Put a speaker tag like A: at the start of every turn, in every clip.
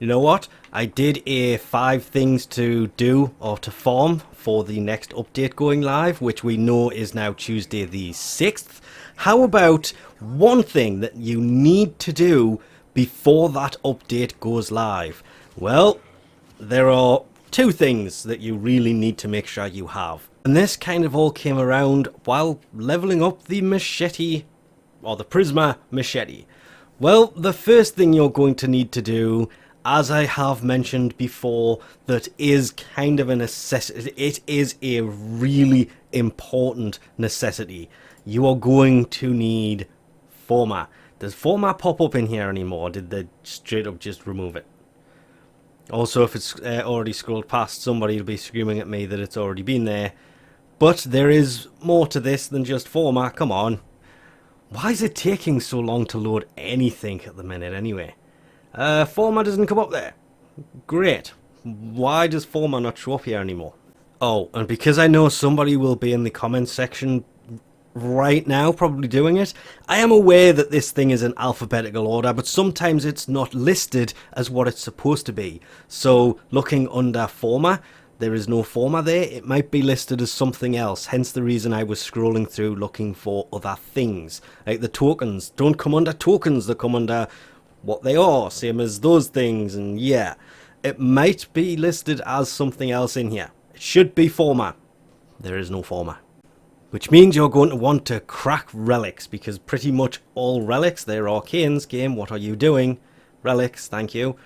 A: You know what? I did a 5 things to do or to form for the next update going live, which we know is now Tuesday the 6th. How about one thing that you need to do before that update goes live? Well, there are 2 things that you really need to make sure you have. And this kind of all came around while leveling up the machete, or the Prisma machete. Well, the first thing you're going to need to do, as I have mentioned before, that is kind of a necessity. It is a really important necessity. You are going to need forma. Does forma pop up in here anymore? Or did they straight up just remove it? Also, if it's already scrolled past, somebody will be screaming at me that it's already been there. But there is more to this than just forma. Come on. Why is it taking so long to load anything at the minute anyway? Forma doesn't come up there. Great. Why does forma not show up here anymore? Oh, and because I know somebody will be in the comments section right now probably doing it, I am aware that this thing is in alphabetical order, but sometimes it's not listed as what it's supposed to be. So looking under forma, there is no forma there. It might be listed as something else, hence the reason I was scrolling through looking for other things. Like the tokens don't come under tokens, they come under what they are, same as those things. And yeah, it might be listed as something else in here. It should be forma. There is no forma. Which means you're going to want to crack relics, because pretty much all relics, they're arcanes. Game, what are you doing? Relics, thank you.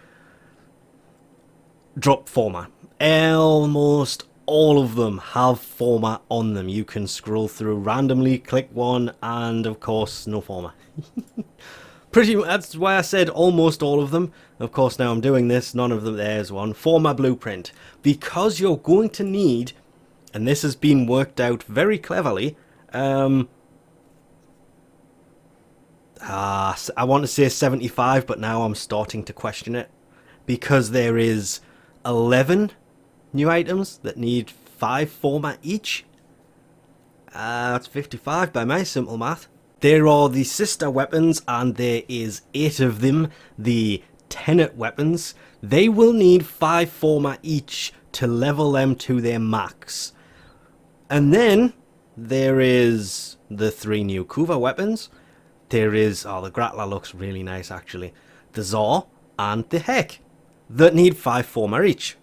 A: Drop forma. Almost all of them have forma on them. You can scroll through randomly, click one, and of course, no forma. That's why I said almost all of them. Of course, now I'm doing this, none of them, there's one. Forma blueprint. Because you're going to need, and this has been worked out very cleverly, I want to say 75, but now I'm starting to question it. Because there is 11 new items that need 5 forma each. That's 55 by my simple math. There are the sister weapons, and there is 8 of them. The tenet weapons, they will need 5 forma each to level them to their max. And then there is the 3 new Kuva weapons. There is, oh, the Grappler looks really nice actually. The Zor and the Heck that need 5 forma each.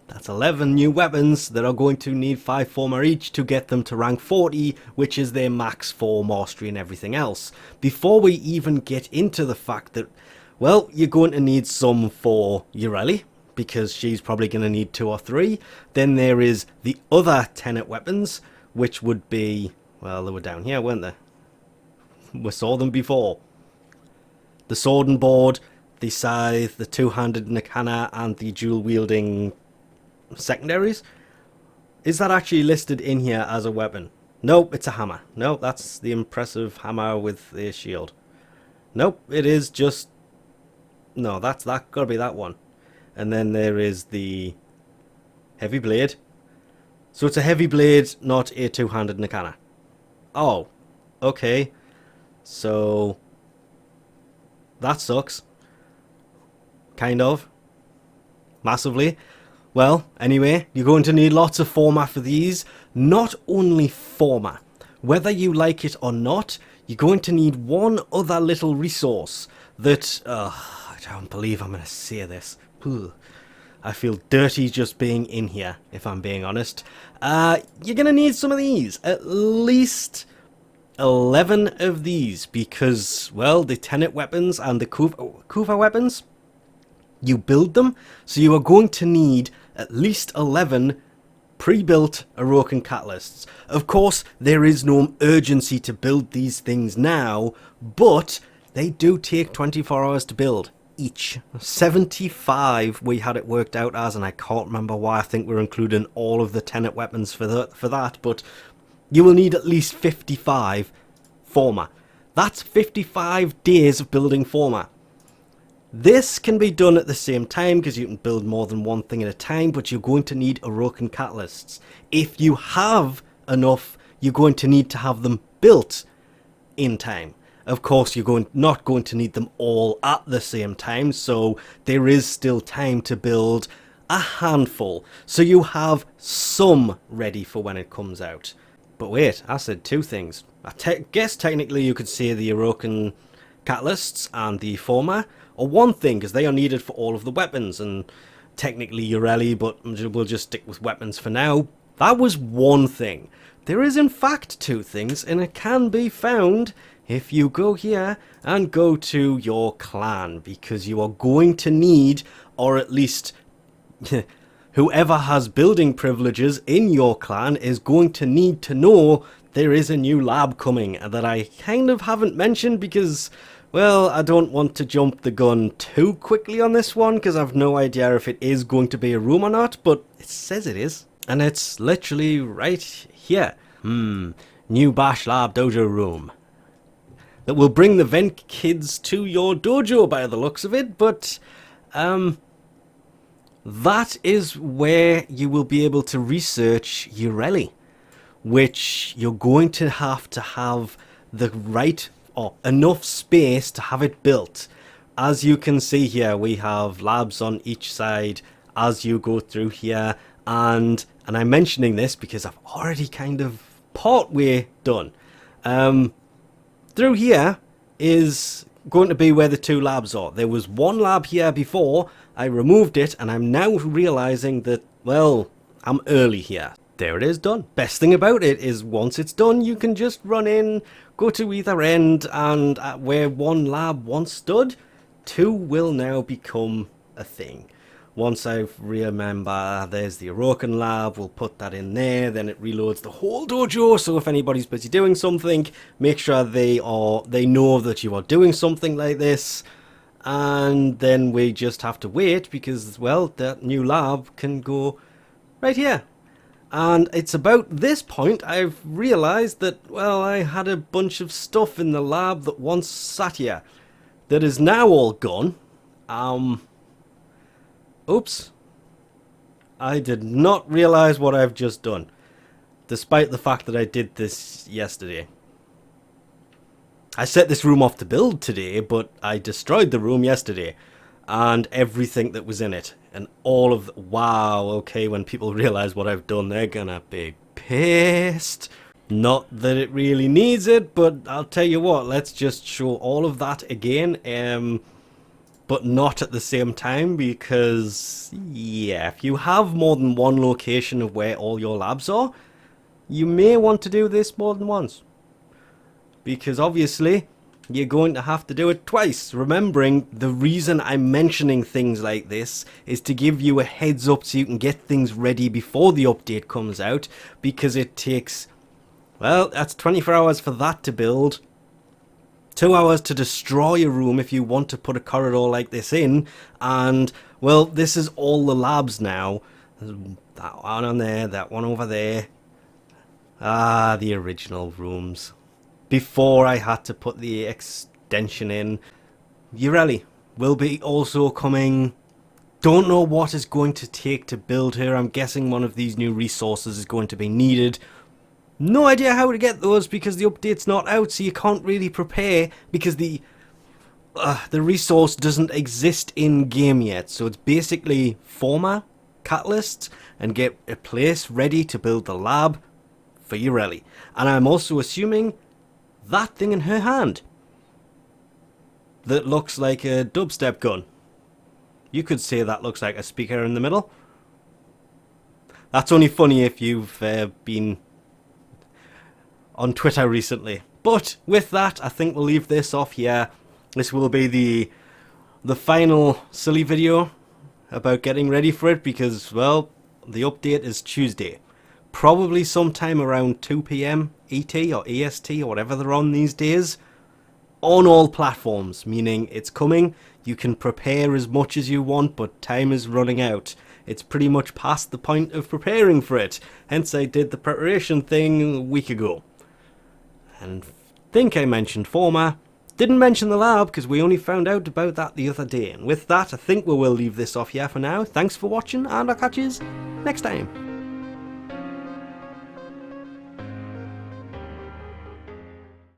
A: That's 11 new weapons that are going to need 5 forma each to get them to rank 40, which is their max for mastery and everything else. Before we even get into the fact that, well, you're going to need some for Yareli, because she's probably going to need 2 or 3. Then there is the other tenet weapons, which would be, well, they were down here, weren't they? We saw them before. The sword and board, the scythe, the two-handed Nakana, and the dual-wielding secondaries. Is that actually listed in here as a weapon? Nope, it's a hammer. Nope, that's the impressive hammer with the shield. Nope, it is just... No, that's that. Gotta be that one. And then there is the heavy blade. So it's a heavy blade, not a two-handed Nakana. Oh, okay. So that sucks. Kind of. Massively. Well, anyway, you're going to need lots of forma for these. Not only forma. Whether you like it or not, you're going to need one other little resource that... I don't believe I'm going to say this. Ugh. I feel dirty just being in here, if I'm being honest. You're going to need some of these. At least 11 of these, because, well, the tenet weapons and the Kuva weapons, you build them, so you are going to need at least 11 pre-built Orokin catalysts. Of course, there is no urgency to build these things now, but they do take 24 hours to build each. 75 we had it worked out as, and I can't remember why. I think we're including all of the tenet weapons for that, but you will need at least 55 forma. That's 55 days of building forma. This can be done at the same time because you can build more than one thing at a time, but you're going to need Orokin catalysts. If you have enough, you're going to need to have them built in time. Of course, you're not going to need them all at the same time, so there is still time to build a handful, so you have some ready for when it comes out. But wait, I said two things. I guess technically you could say the Orokin catalysts and the forma are one thing, because they are needed for all of the weapons, and technically Yareli, but we'll just stick with weapons for now. That was one thing. There is in fact two things, and it can be found if you go here and go to your clan, because you are going to need, or at least whoever has building privileges in your clan is going to need to know there is a new lab coming that I kind of haven't mentioned because, well, I don't want to jump the gun too quickly on this one because I've no idea if it is going to be a room or not, but it says it is. And it's literally right here. New Bash Lab Dojo room. That will bring the vent kids to your dojo by the looks of it, but that is where you will be able to research Yareli, which you're going to have the right or enough space to have it built. As you can see here, we have labs on each side as you go through here, and I'm mentioning this because I've already kind of part way done. Through here is going to be where the two labs are. There was one lab here before, I removed it, and I'm now realizing that, well, I'm early here. There it is, done. Best thing about it is once it's done, you can just run in, go to either end, and where one lab once stood, two will now become a thing. Once I remember there's the Orokin lab, we'll put that in there, then it reloads the whole dojo, so if anybody's busy doing something, make sure they know that you are doing something like this, and then we just have to wait because, well, that new lab can go right here. And it's about this point I've realised that, well, I had a bunch of stuff in the lab that once sat here that is now all gone. Oops. I did not realise what I've just done, despite the fact that I did this yesterday. I set this room off to build today, but I destroyed the room yesterday, and everything that was in it, and all of the, wow, okay, when people realise what I've done, they're gonna be pissed. Not that it really needs it, but I'll tell you what, let's just show all of that again, but not at the same time, because, yeah, if you have more than one location of where all your labs are, you may want to do this more than once. Because obviously, you're going to have to do it twice. Remembering, the reason I'm mentioning things like this is to give you a heads up so you can get things ready before the update comes out, because it takes, well, that's 24 hours for that to build. 2 hours to destroy a room if you want to put a corridor like this in, and, well, this is all the labs now. That one on there, that one over there. Ah, the original rooms. Before I had to put the extension in. Yareli will be also coming. Don't know what it's going to take to build her. I'm guessing one of these new resources is going to be needed. No idea how to get those because the update's not out, so you can't really prepare because the resource doesn't exist in game yet. So it's basically forma catalysts and get a place ready to build the lab for Yareli. And I'm also assuming that thing in her hand that looks like a dubstep gun. You could say that looks like a speaker in the middle. That's only funny if you've been on Twitter recently. But with that, I think we'll leave this off here. This will be the final silly video about getting ready for it because, well, the update is Tuesday. Probably sometime around 2 PM ET or EST or whatever they're on these days. On all platforms, meaning it's coming. You can prepare as much as you want, but time is running out. It's pretty much past the point of preparing for it. Hence I did the preparation thing a week ago. And think I mentioned forma. Didn't mention the lab because we only found out about that the other day. And with that, I think we will leave this off here for now. Thanks for watching, and I'll catch you next time.